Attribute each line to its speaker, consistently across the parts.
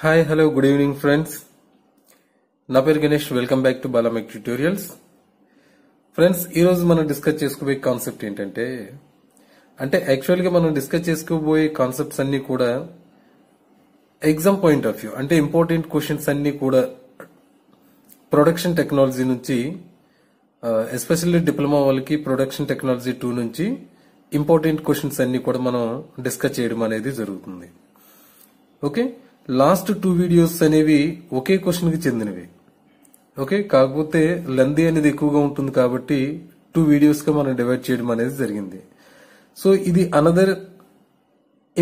Speaker 1: Hi hello good evening friends. నా పేరు Ganesh. Welcome back to Balamech tutorials. Friends, ఈరోజు మనం డిస్కస్ చేసుకోబోయే కాన్సెప్ట్ ఏంటంటే యాక్చువల్గా మనం డిస్కస్ చేసుకోబోయే కాన్సెప్ట్స్ అన్ని కూడా ఎగ్జామ్ పాయింట్ ఆఫ్ వ్యూ అంటే ఇంపార్టెంట్ క్వశ్చన్స్ అన్ని కూడా ప్రొడక్షన్ టెక్నాలజీ నుంచి ఎస్పెషల్లీ డిప్లొమా వాళ్ళకి ప్రొడక్షన్ టెక్నాలజీ 2 నుంచి ఇంపార్టెంట్ క్వశ్చన్స్ అన్ని కూడా మనం డిస్కస్ చేయడం అనేది జరుగుతుంది. ఓకే, లాస్ట్ 2 వీడియోస్ అనేవి ఒకే క్వశ్చన్ కి చెందినవి. ఓకే, కాకపోతే లెంత్ అనేది ఎక్కువగా ఉంటుంది కాబట్టి 2 వీడియోస్ గా మనం డివైడ్ చేయడం అనేది జరిగింది. సో ఇది another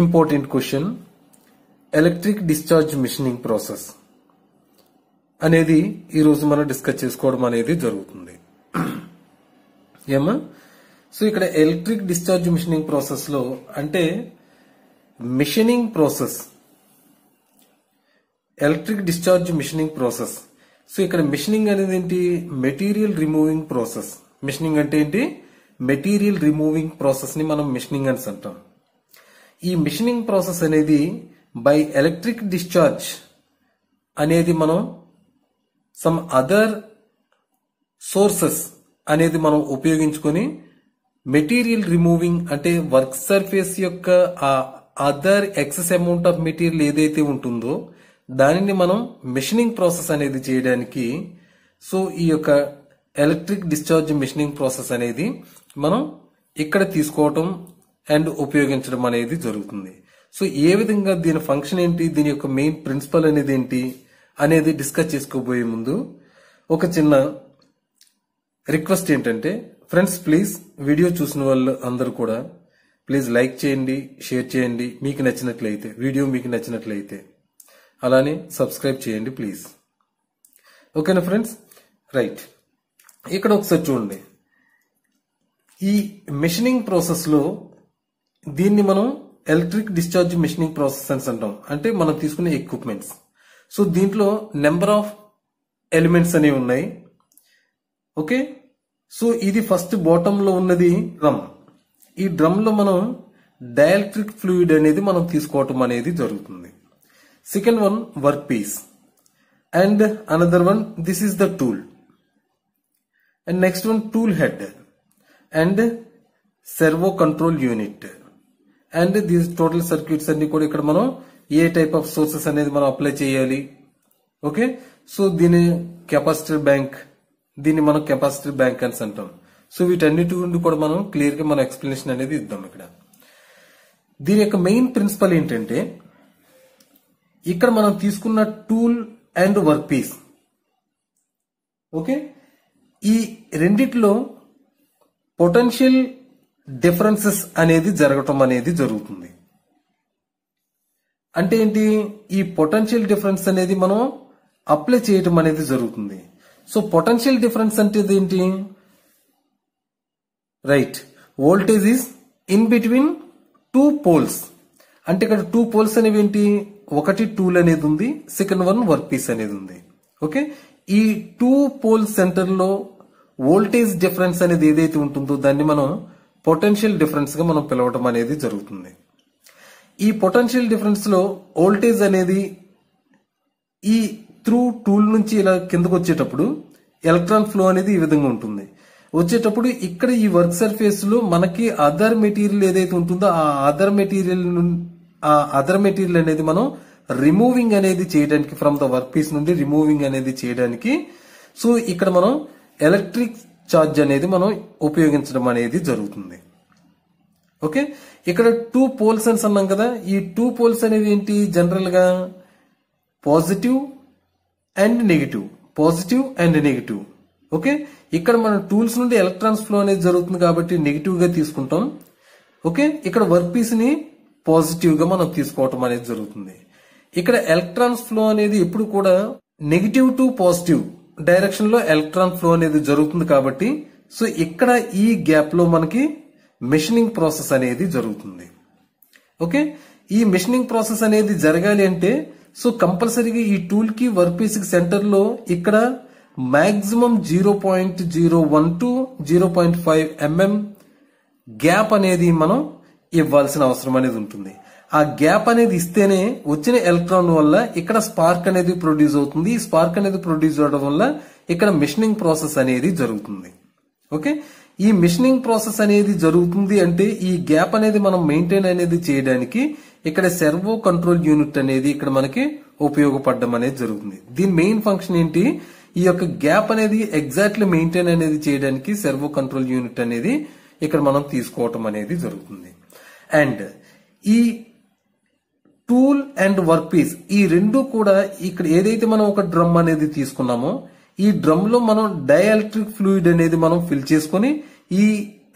Speaker 1: important question, electric discharge machining process అనేది ఈ రోజు మనం డిస్కస్ చేసుకోవడం అనేది జరుగుతుంది. ఏమా? సో ఇక్కడ ఎలక్ట్రిక్ డిశ్చార్జ్ మిషనింగ్ ప్రాసెస్ లో అంటే machining process, electric discharge machining process. So ఇక్కడ మిషనింగ్ అనేది ఏంటి? Material removing process. మిషనింగ్ అంటే ఏంటి? మెటీరియల్ రిమూవింగ్ ప్రాసెస్ ని మనం మిషనింగ్ అని అంటాం. ఈ మిషనింగ్ ప్రాసెస్ అనేది బై ఎలక్ట్రిక్ డిశ్చార్జ్ అనేది మనం సమ్ అదర్ సోర్సెస్ అనేది మనం ఉపయోగించుకొని మెటీరియల్ రిమూవింగ్ అంటే వర్క్ సర్ఫేస్ యొక్క ఆ other excess amount of material ఏదైతే ఉంటుందో దానిని మనం మిషనింగ్ ప్రాసెస్ అనేది చేయడానికి, సో ఈ యొక్క ఎలక్ట్రిక్ డిశ్చార్జ్ మిషనింగ్ ప్రాసెస్ అనేది మనం ఇక్కడ తీసుకోవటం అండ్ ఉపయోగించడం అనేది జరుగుతుంది. సో ఏ విధంగా దీని ఫంక్షన్ ఏంటి, దీని యొక్క మెయిన్ ప్రిన్సిపల్ అనేది ఏంటి అనేది డిస్కస్ చేసుకోబోయే ముందు ఒక చిన్న రిక్వెస్ట్ ఏంటంటే, ఫ్రెండ్స్ ప్లీజ్ వీడియో చూసిన వాళ్ళు అందరూ కూడా ప్లీజ్ లైక్ చేయండి, షేర్ చేయండి మీకు నచ్చినట్లయితే, వీడియో మీకు నచ్చినట్లయితే, అలానే సబ్స్క్రైబ్ చేయండి ప్లీజ్. ఓకేనా ఫ్రెండ్స్? రైట్, ఇక్కడ ఒకసారి చూడండి. ఈ మిషనింగ్ ప్రాసెస్ లో దీన్ని మనం ఎలక్ట్రిక్ డిశ్చార్జ్ మిషనింగ్ ప్రాసెస్ అని అంటాం. అంటే మనం తీసుకునే ఎక్విప్మెంట్స్. సో దీంట్లో నెంబర్ ఆఫ్ ఎలిమెంట్స్ అనేవి ఉన్నాయి. ఓకే, సో ఇది ఫస్ట్ బాటమ్ లో ఉన్నది డ్రమ్. ఈ డ్రమ్ లో మనం డైఎలక్ట్రిక్ ఫ్లూయిడ్ అనేది మనం తీసుకోవటం అనేది జరుగుతుంది. Second one work piece and another one this is the tool and next one tool head and servo control unit and these total circuits అన్ని కూడా ఇక్కడ మనం ఏ టైప్ ఆఫ్ సోర్సెస్ అనేది మనం అప్లై చేయాలి. ఓకే, సో దీని కెపాసిటర్ బ్యాంక్, దీన్ని మనం కెపాసిటర్ బ్యాంక్ అని అంటాం. సో వీటన్నిటి గురించి కూడా మనం క్లియర్ గా మన ఎక్స్ప్లెనేషన్ అనేది ఇద్దాం. ఇక్కడ దీని యొక్క మెయిన్ ప్రిన్సిపల్ ఏంటంటే, ఇక్కడ మనం తీసుకున్న tool and work piece, okay, ఈ రెండిట్లో పొటెన్షియల్ డిఫరెన్సెస్ అనేది జరగటం అనేది జరుగుతుంది. అంటే ఏంటి? ఈ పొటెన్షియల్ డిఫరెన్స్ అనేది మనం అప్లై చేయటం అనేది జరుగుతుంది. సో పొటెన్షియల్ డిఫరెన్స్ అంటే ఏంటి? Right, voltage is in between 2 poles. అంటే ఇక్కడ 2 పోల్స్ అనేవి ఏంటి? ఒకటి టూల్ అనేది ఉంది, సెకండ్ వన్ వర్క్ పీస్ అనేది ఉంది. ఓకే, ఈ 2 పోల్ సెంటర్ లో వోల్టేజ్ డిఫరెన్స్ అనేది ఏదైతే ఉంటుందో దాన్ని మనం పొటెన్షియల్ డిఫరెన్స్ గా మనం పిలవటం అనేది జరుగుతుంది. ఈ పొటెన్షియల్ డిఫరెన్స్ లో వోల్టేజ్ అనేది ఈ త్రూ టూల్ నుంచి ఇలా కిందకు వచ్చేటప్పుడు ఎలక్ట్రాన్ ఫ్లో అనేది ఈ విధంగా ఉంటుంది. వచ్చేటప్పుడు ఇక్కడ ఈ వర్క్ సర్ఫేస్ లో మనకి అదర్ మెటీరియల్ ఏదైతే ఉంటుందో ఆ అదర్ మెటీరియల్ అనేది మనం రిమూవింగ్ అనేది చేయడానికి, ఫ్రమ్ ద వర్క్ పీస్ నుండి రిమూవింగ్ అనేది చేయడానికి, సో ఇక్కడ మనం ఎలక్ట్రిక్ చార్జ్ అనేది మనం ఉపయోగించడం అనేది జరుగుతుంది. ఓకే, ఇక్కడ 2 పోల్స్ అని అన్నాం కదా. ఈ 2 పోల్స్ అనేవి ఏంటి? జనరల్ గా positive and negative, positive and negative. Okay, ఇక్కడ మన టూల్స్ నుండి ఎలక్ట్రాన్స్ ఫ్లో అనేది జరుగుతుంది కాబట్టి నెగిటివ్ గా తీసుకుంటాం. ఓకే, ఇక్కడ వర్క్ పీస్ ని పాజిటివ్ గా మనం తీసుకోవటం అనేది జరుగుతుంది. ఇక్కడ ఎలక్ట్రాన్స్ ఫ్లో అనేది ఎప్పుడు కూడా నెగిటివ్ టు పాజిటివ్ డైరెక్షన్ లో ఎలక్ట్రాన్ ఫ్లో అనేది జరుగుతుంది కాబట్టి, సో ఇక్కడ ఈ గ్యాప్ లో మనకి మిషనింగ్ ప్రాసెస్ అనేది జరుగుతుంది. ఓకే, ఈ మిషనింగ్ ప్రాసెస్ అనేది జరగాలి అంటే సో కంపల్సరీగా ఈ టూల్ కి వర్క్ పీస్ కి సెంటర్ లో ఇక్కడ మాక్సిమం 0.01 టు 0.5 mm గ్యాప్ అనేది మనం ఇవ్వాల్సిన అవసరం అనేది ఉంటుంది. ఆ గ్యాప్ అనేది ఇస్తేనే వచ్చిన ఎలక్ట్రాన్ వల్ల ఇక్కడ స్పార్క్ అనేది ప్రొడ్యూస్ అవుతుంది. ఈ స్పార్క్ అనేది ప్రొడ్యూస్ అవడం వల్ల ఇక్కడ మిషనింగ్ ప్రాసెస్ అనేది జరుగుతుంది. ఓకే, ఈ మిషనింగ్ ప్రాసెస్ అనేది జరుగుతుంది అంటే ఈ గ్యాప్ అనేది మనం మెయింటైన్ అనేది చేయడానికి ఇక్కడ సర్వో కంట్రోల్ యూనిట్ అనేది ఇక్కడ మనకి ఉపయోగపడడం అనేది జరుగుతుంది. దీని మెయిన్ ఫంక్షన్ ఏంటి, ఈ యొక్క గ్యాప్ అనేది ఎగ్జాక్ట్లీ మెయింటైన్ అనేది చేయడానికి సర్వో కంట్రోల్ యూనిట్ అనేది ఇక్కడ మనం తీసుకోవటం అనేది జరుగుతుంది. అండ్ ఈ టూల్ అండ్ వర్క్ పీస్ ఈ రెండు కూడా ఇక్కడ ఏదైతే మనం ఒక డ్రమ్ అనేది తీసుకున్నామో ఈ డ్రమ్ లో మనం డైఎలక్ట్రిక్ ఫ్లూయిడ్ అనేది మనం ఫిల్ చేసుకుని ఈ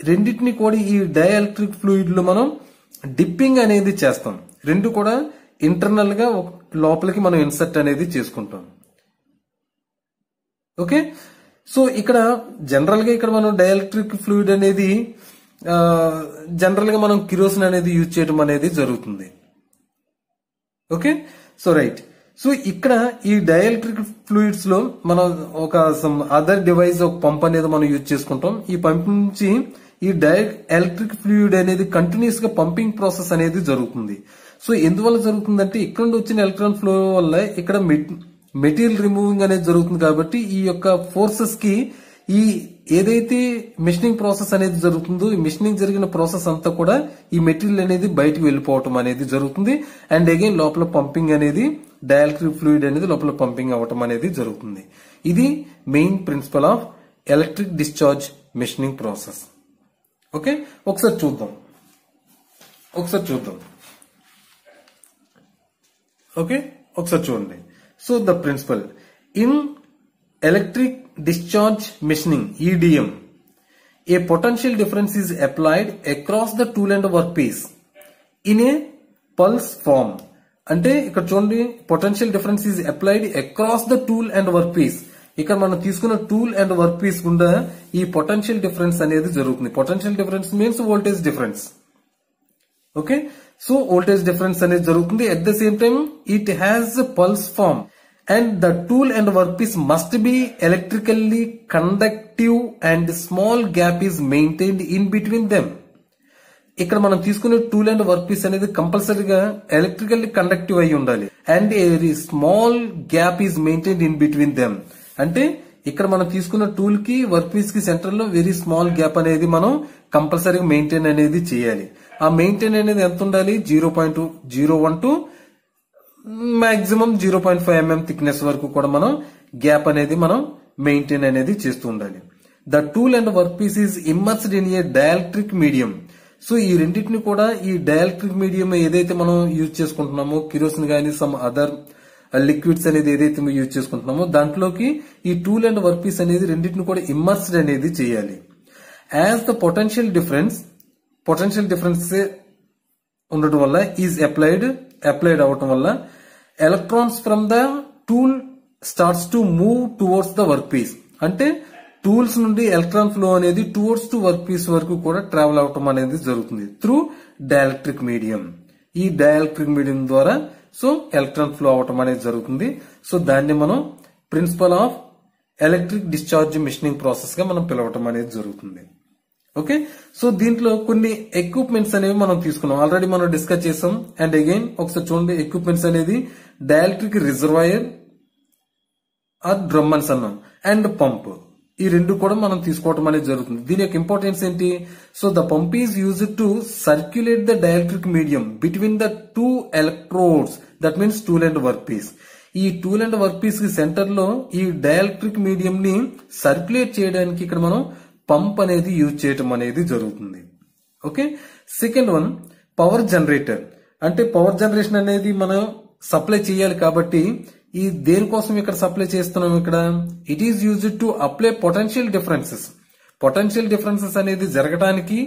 Speaker 1: రెండింటిని కూడా ఈ డైఎలక్ట్రిక్ ఫ్లూయిడ్ లో మనం డిప్పింగ్ అనేది చేస్తాం. రెండు కూడా ఇంటర్నల్ గా లోపలికి మనం ఇన్సర్ట్ అనేది చేసుకుంటాం. ఓకే, సో ఇక్కడ జనరల్ గా ఇక్కడ మనం డైఎలక్ట్రిక్ ఫ్లూయిడ్ అనేది జనరల్ గా మనం కిరోసిన్ అనేది యూజ్ చేయడం అనేది జరుగుతుంది. ఓకే, సో రైట్, సో ఇక్కడ ఈ డైఎలక్ట్రిక్ ఫ్లూయిడ్స్ లో మనం ఒక అదర్ డివైస్ ఒక పంప్ అనేది మనం యూజ్ చేసుకుంటాం. ఈ పంప్ నుంచి ఈ డైఎలక్ట్రిక్ ఫ్లూయిడ్ అనేది కంటిన్యూస్ గా పంపింగ్ ప్రాసెస్ అనేది జరుగుతుంది. సో ఎందువల్ల జరుగుతుందంటే ఇక్కడ నుండి వచ్చిన ఎలక్ట్రాన్ ఫ్లో వల్ల ఇక్కడ మెటీరియల్ రిమూవింగ్ అనేది జరుగుతుంది. కాబట్టి ఈ యొక్క ఫోర్సెస్ కి ఈ ఏదైతే మిషనింగ్ ప్రాసెస్ అనేది జరుగుతుందో ఈ మిషనింగ్ జరిగిన ప్రాసెస్ అంతా కూడా ఈ మెటీరియల్ అనేది బయటకు వెళ్ళిపోవటం అనేది జరుగుతుంది. అండ్ అగైన్ లోపల పంపింగ్ అనేది డైఎలక్ట్రిక్ ఫ్లూయిడ్ అనేది లోపల పంపింగ్ అవటం అనేది జరుగుతుంది. ఇది main principle of electric discharge machining process. Okay, ఒకసారి చూద్దాం. ఓకే, ఒకసారి చూడండి. So the principle in electric discharge machining EDM, a potential difference is applied across the tool and workpiece in a pulse form. అంటే ఇక్కడ చూడండి, potential difference is applied across the tool and work piece. ఇక్కడ మనం తీసుకున్న tool and work piece గుండా ఈ potential difference అనేది జరుగుతుంది. Potential difference means voltage difference. Okay, so voltage difference అనేది జరుగుతుంది. At the same time it has pulse form and the tool and workpiece must be electrically conductive and small gap is maintained in between them. ఇక్కడ మనం తీసుకునే tool and work piece అనేది కంపల్సరీగా electrically conductive అయి ఉండాలి. And A small gap is maintained in between them. అంటే ఇక్కడ మనం తీసుకున్న టూల్ కి వర్క్ పీస్ కి సెంటర్ లో వెరీ స్మాల్ గ్యాప్ అనేది మనం కంపల్సరీగా మెయింటైన్ అనేది చేయాలి. ఆ మెయింటైన్ అనేది ఎంత ఉండాలి, 0.01 to మాక్సిమం 0.5 mm థిక్నెస్ వరకు కూడా మనం గ్యాప్ అనేది మనం మెయింటైన్ అనేది చేస్తూ ఉండాలి. The tool and work piece is immersed in a dielectric medium. So ఈ రెండింటిని కూడా ఈ డైఎలక్ట్రిక్ మీడియం ఏదైతే మనం యూజ్ చేసుకుంటున్నామో కిరోసిన్ గానీ సమ్ అదర్ లిక్విడ్స్ అనేది ఏదైతే యూజ్ చేసుకుంటున్నామో దాంట్లోకి ఈ టూల్ అండ్ వర్క్ పీస్ అనేది రెండింటిని కూడా ఇమ్మర్స్డ్ అనేది చేయాలి. యాజ్ ద పొటెన్షియల్ డిఫరెన్స్ ఉండటం వల్ల ఈజ్ అప్లైడ్ అవటం వల్ల electrons from the tool starts to move towards the work piece. అంటే టూల్స్ నుండి ఎలక్ట్రాన్ ఫ్లో అనేది టువర్డ్స్ టు వర్క్ పీస్ వరకు కూడా ట్రావెల్ అవటం అనేది జరుగుతుంది త్రూ డైఎలక్ట్రిక్ మీడియం. ఈ డైఎలక్ట్రిక్ మీడియం ద్వారా సో ఎలక్ట్రాన్ ఫ్లో అవటం అనేది జరుగుతుంది. సో దాన్ని మనం principle of electric discharge machining process గా మనం పిలవటం అనేది జరుగుతుంది. ఓకే, సో దీంట్లో కొన్ని ఎక్విప్మెంట్స్ అనేవి మనం తీసుకున్నాం, ఆల్రెడీ మనం డిస్కస్ చేసాం. అండ్ అగైన్ ఒకసారి చూడండి, ఎక్విప్మెంట్స్ అనేది డైఎలక్ట్రిక్ రిజర్వాయర్ ఆర్ డ్రమ్ అని అన్నాం అండ్ పంప్. ఈ రెండు కూడా మనం తీసుకోవడం అనేది జరుగుతుంది. దీని యొక్క ఇంపార్టెన్స్ ఏంటి, so the pump is used to circulate the dielectric medium between the two electrodes, that means tool and work piece. ఈ టూల్ అండ్ వర్క్ పీస్ కి సెంటర్ లో ఈ డైఎలక్ట్రిక్ మీడియం ని సర్క్యులేట్ చేయడానికి ఇక్కడ మనం పంప్ అనేది యూజ్ చేయటం అనేది జరుగుతుంది. Okay, second one power generator. అంటే పవర్ జనరేషన్ అనేది మనం సప్లై చేయాలి కాబట్టి ఈ దేనికోసం ఇక్కడ సప్లై చేస్తున్నాం, ఇక్కడ it is used to apply potential differences అనేది జరగడానికి.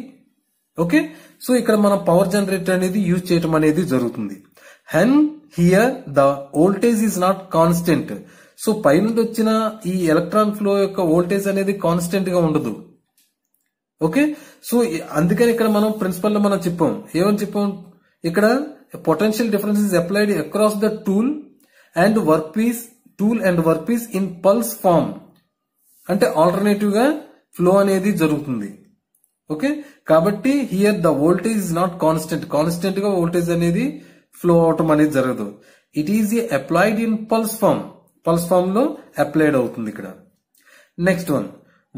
Speaker 1: ఓకే, సో ఇక్కడ మనం పవర్ జనరేటర్ అనేది యూజ్ చేయటం అనేది జరుగుతుంది. And here the voltage is not constant. So పైనుండి వచ్చిన ఈ ఎలక్ట్రాన్ ఫ్లో యొక్క వోల్టేజ్ అనేది కాన్స్టెంట్ గా ఉండదు. ఓకే, సో అందుకని ఇక్కడ మనం ప్రిన్సిపల్ లో మనం ఏమని చెప్పాం, ఇక్కడ potential difference is applied across the tool and work piece in pulse form. అంటే ఆల్టర్నేటివ్ గా ఫ్లో అనేది జరుగుతుంది. ఓకే, కాబట్టి here the voltage is not constant గా వోల్టేజ్ అనేది ఫ్లో అవటం అనేది జరగదు. It is applied in pulse form లో అప్లైడ్ అవుతుంది ఇక్కడ. Next one,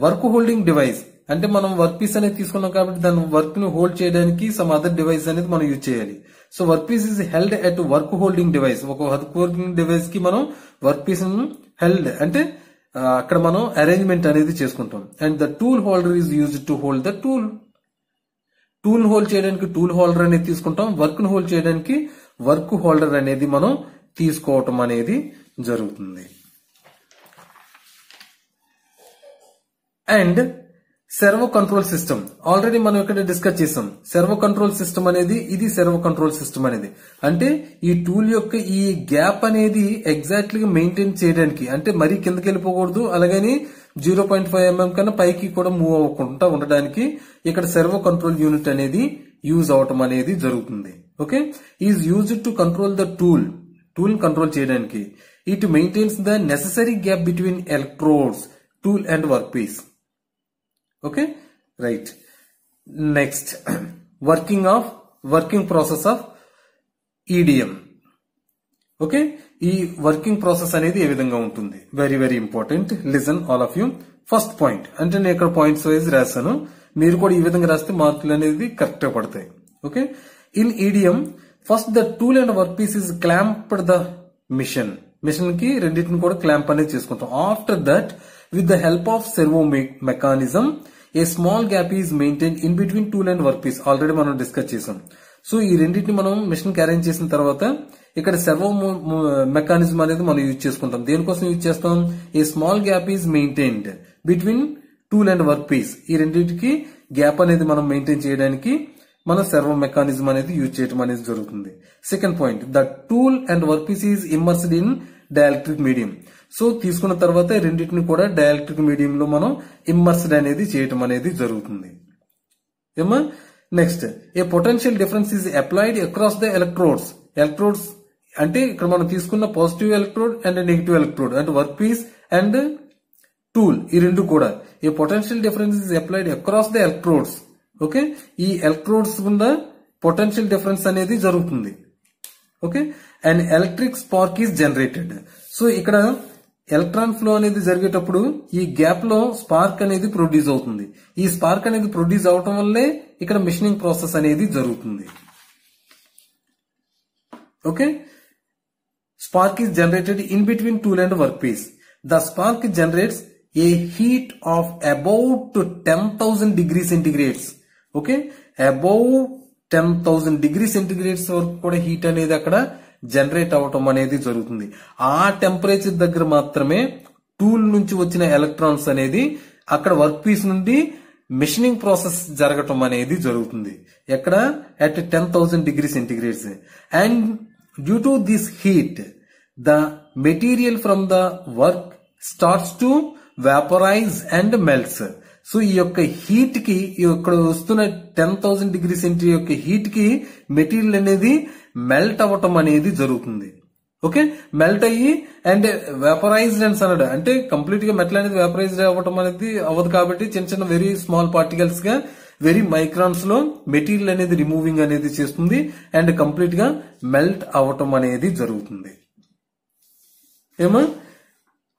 Speaker 1: work holding device. అంటే మనం వర్క్ పీస్ అనేది తీసుకున్నాం కాబట్టి దాని వర్క్ ని హోల్డ్ చేయడానికి సమ్ అదర్ డివైస్ అనేది మనం యూజ్ చేయాలి. So work piece is held at work holding device. ఒక వర్క్ హోల్డింగ్ డివైస్ కి మనం వర్క్ పీస్ హెల్డ్ అంటే అక్కడ మనం అరేంజ్మెంట్ అనేది చేసుకుంటాం. And the tool holder is used to hold the tool hold చేయడానికి టూల్ హోల్డర్ అనేది తీసుకుంటాం. వర్క్ ను హోల్డ్ చేయడానికి వర్క్ హోల్డర్ అనేది మనం తీసుకోవటం అనేది జరుగుతుంది. And servo control system already మనం ఇక్కడ డిస్కస్ చేసాం. సర్వో కంట్రోల్ సిస్టమ్ అనేది ఇది సర్వో కంట్రోల్ సిస్టమ్ అనేది అంటే ఈ టూల్ యొక్క ఈ గ్యాప్ అనేది ఎగ్జాక్ట్లీ మెయింటైన్ చేయడానికి, అంటే మరీ కిందకి వెళ్ళిపోకూడదు, అలాగని 0.5 mm కన్నా పైకి కూడా మూవ్ అవ్వకుండా ఉండడానికి ఇక్కడ సర్వో కంట్రోల్ యూనిట్ అనేది యూజ్ అవటం అనేది జరుగుతుంది. Okay, is used to control the tool control చేయడానికి. It maintains the necessary gap between electrodes, tool and work piece. Okay, right. Next, working process of EDM. Okay, ఈ working process అనేది ఏ విధంగా ఉంటుంది? Very very important. Listen all of you. First point అంటే నేను ఇక్కడ points wise రాశాను, మీరు కూడా ఈ విధంగా రాస్తే మార్కులు అనేది కరెక్ట్ గా పడతాయి. Okay, in EDM first the tool and work piece is clamped the machine కి రెండింటిని కూడా క్లాంప్ అనేది చేసుకుంటాం. After that with the help of servo mechanism a small gap is maintain in between tool and work piece. Already మనం discuss చేసాం. So ఈ రెండింటిని మనం మిషన్ కి అరేంజ్ చేసిన తర్వాత ఇక్కడ సర్వో మెకానిజం అనేది మనం యూజ్ చేసుకుంటాం. దేనికోసం యూజ్ చేస్తాం? A small gap is maintained between tool and work piece. ఈ రెండింటికి గ్యాప్ అనేది మనం మెయింటైన్ చేయడానికి మనం సర్వో మెకానిజం అనేది యూజ్ చేయడం అనేది జరుగుతుంది. Second point, the tool and work piece is immersed in dielectric medium. So తీసుకున్న తర్వాత రెండింటిని కూడా డైఎలక్ట్రిక్ మీడియం లో మనం ఇమ్మర్స్డ్ అనేది చేయటం అనేది జరుగుతుంది. ఏమా? Next, A potential difference is applied across the electrodes అంటే ఇక్కడ మనం తీసుకున్న positive electrode and negative electrode అంటే వర్క్ పీస్ అండ్ టూల్ ఈ రెండు కూడా ఏ potential difference is applied across the electrodes. Okay, ఈ ఎలక్ట్రోడ్స్ గుండా పొటెన్షియల్ డిఫరెన్స్ అనేది జరుగుతుంది. Okay, and electric spark is generated. So ఇక్కడ ఎలక్ట్రాన్ ఫ్లో అనేది జరిగేటప్పుడు ఈ గ్యాప్ లో స్పార్క్ అనేది ప్రొడ్యూస్ అవుతుంది. ఈ స్పార్క్ అనేది ప్రొడ్యూస్ అవటం వల్లే ఇక్కడ మిషనింగ్ ప్రాసెస్ అనేది జరుగుతుంది. Okay, spark is generated in between tool and workpiece. The spark generates a heat of about 10,000 degrees centigrades. Okay, above 10,000 degrees centigrades వరకు కూడా హీట్ అనేది అక్కడ జనరేట్ అవటం అనేది జరుగుతుంది. ఆ టెంపరేచర్ దగ్గర మాత్రమే టూల్ నుంచి వచ్చిన ఎలక్ట్రాన్స్ అనేది అక్కడ వర్క్ పీస్ నుండి మిషనింగ్ ప్రాసెస్ జరగటం అనేది జరుగుతుంది. ఎక్కడ? at 10,000 degrees centigrades. And due to this heat, the material from the work starts to vaporize and melts. So ఈ యొక్క హీట్ కి ఇక్కడ వస్తున్న 10,000 డిగ్రీ సెంటీ యొక్క హీట్ కి మెటీరియల్ అనేది మెల్ట్ అవ్వటం అనేది జరుగుతుంది. ఓకే, మెల్ట్ అయ్యి అండ్ వేపరైజ్డ్ అని అన్నాడు అంటే కంప్లీట్ గా మెటల్ అనేది వేపరైజ్డ్ అవ్వటం అనేది అవ్వదు కాబట్టి చిన్న చిన్న వెరీ స్మాల్ పార్టికల్స్ గా వెరీ మైక్రాన్స్ లో మెటీరియల్ అనేది రిమూవింగ్ అనేది చేస్తుంది అండ్ కంప్లీట్ గా మెల్ట్ అవ్వటం అనేది జరుగుతుంది. ఏమో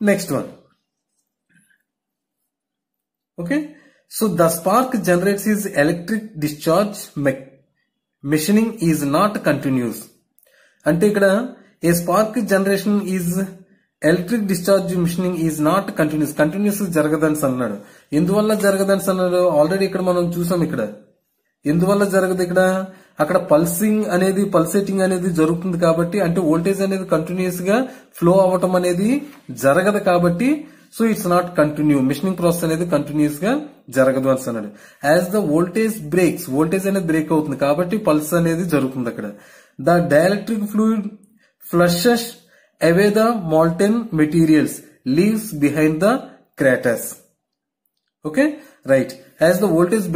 Speaker 1: next one. Okay, so the spark generates is electric discharge. Machining is not continuous. అంటే ఇక్కడ ఏ spark generation is electric discharge machining is not continuous జరగదని అన్నాడు. ఎందువల్ల జరగదని అన్నాడు? ఆల్రెడీ ఇక్కడ మనం చూసాం. ఇక్కడ ఎందువల్ల జరగదు? ఇక్కడ అక్కడ పల్సేటింగ్ అనేది జరుగుతుంది కాబట్టి, అంటే వోల్టేజ్ అనేది కంటిన్యూస్ గా ఫ్లో అవ్వటం అనేది జరగదు కాబట్టి so it's not continue. Machining process అనేది కంటిన్యూస్ గా జరగదు అని అన్నాడు. As the voltage breaks, voltage అనేది బ్రేక్ అవుతుంది కాబట్టి పల్స్ అనేది జరుగుతుంది అక్కడ. The dielectric fluid flushes away the molten materials, leaves behind the craters. Okay, right. As the voltage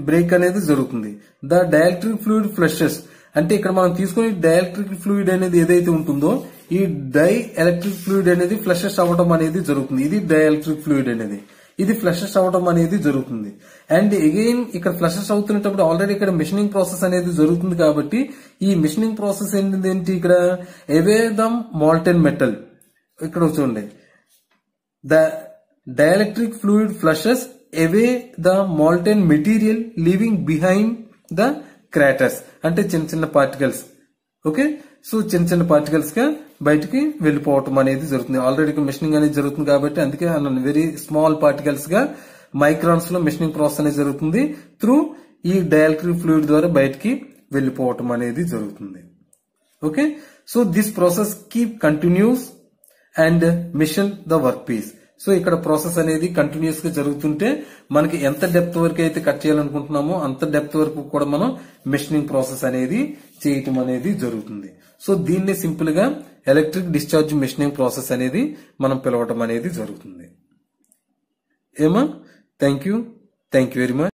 Speaker 1: break అనేది జరుగుతుంది. The dielectric fluid flushes అంటే ఇక్కడ మనం తీసుకునే డైఎలక్ట్రిక్ ఫ్లూయిడ్ అనేది ఏదైతే ఉంటుందో ఈ డైఎలక్ట్రిక్ ఫ్లూయిడ్ అనేది ఫ్లషెస్ అవ్వడం అనేది జరుగుతుంది. ఇది డైఎలక్ట్రిక్ ఫ్లూయిడ్ అనేది. ఇది ఫ్లషెస్ అవడం అనేది జరుగుతుంది. అండ్ అగైన్ ఇక్కడ ఫ్లషెస్ అవుతున్నప్పుడు ఆల్రెడీ ఇక్కడ మిషనింగ్ ప్రాసెస్ అనేది జరుగుతుంది కాబట్టి ఈ మిషనింగ్ ప్రాసెస్ ఏంటి ఇక్కడ అవే ద మాల్టెన్ మెటల్. ఇక్కడ చూడండి, the dielectric fluid flushes away the molten material leaving behind the craters. అంటే చిన్న చిన్న పార్టికల్స్. ఓకే, సో చిన్న చిన్న పార్టికల్స్ గా బయటికి వెళ్ళిపోవటం అనేది జరుగుతుంది. ఆల్రెడీ మిషనింగ్ అనేది జరుగుతుంది కాబట్టి అందుకే వెరీ స్మాల్ పార్టికల్స్ గా మైక్రాన్స్ లో మిషనింగ్ ప్రాసెస్ అనేది జరుగుతుంది. త్రూ ఈ డైఎలక్ట్రిక్ ఫ్లూయిడ్ ద్వారా బయటికి వెళ్ళిపోవటం అనేది జరుగుతుంది. Okay, so this process keeps continues and machine the work piece. So ఇక్కడ ప్రాసెస్ అనేది కంటిన్యూస్ గా జరుగుతుంటే మనకి ఎంత డెప్త్ వరకు అయితే కట్ చేయాలనుకుంటున్నామో అంత డెప్త్ వరకు కూడా మనం మిషనింగ్ ప్రాసెస్ అనేది చేయటం అనేది జరుగుతుంది. సో దీన్ని సింపుల్ గా ఎలక్ట్రిక్ డిశ్చార్జ్ మిషనింగ్ ప్రాసెస్ అనేది మనం పిలవటం అనేది జరుగుతుంది. ఏమా? Thank you very much.